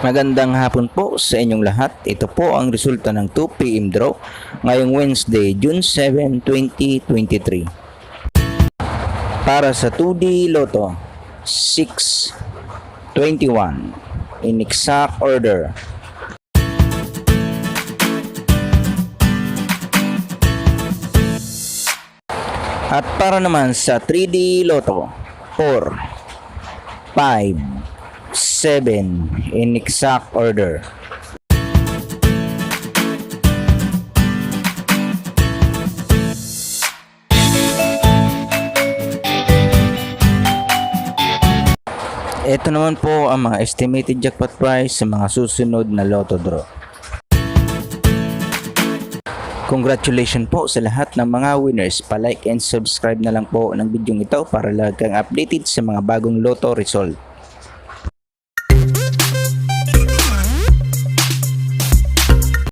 Magandang hapon po sa inyong lahat. Ito po ang resulta ng 2 PM draw ngayong Wednesday, June 7, 2023. Para sa 2D Lotto, 6, 21 in exact order. At para naman sa 3D Lotto, 4, 5, 7 in exact order. Ito naman po ang mga estimated jackpot price sa mga susunod na Lotto draw. Congratulations po sa lahat ng mga winners. Pa-like and subscribe na lang po ng video ito para lagi kang updated sa mga bagong Lotto result.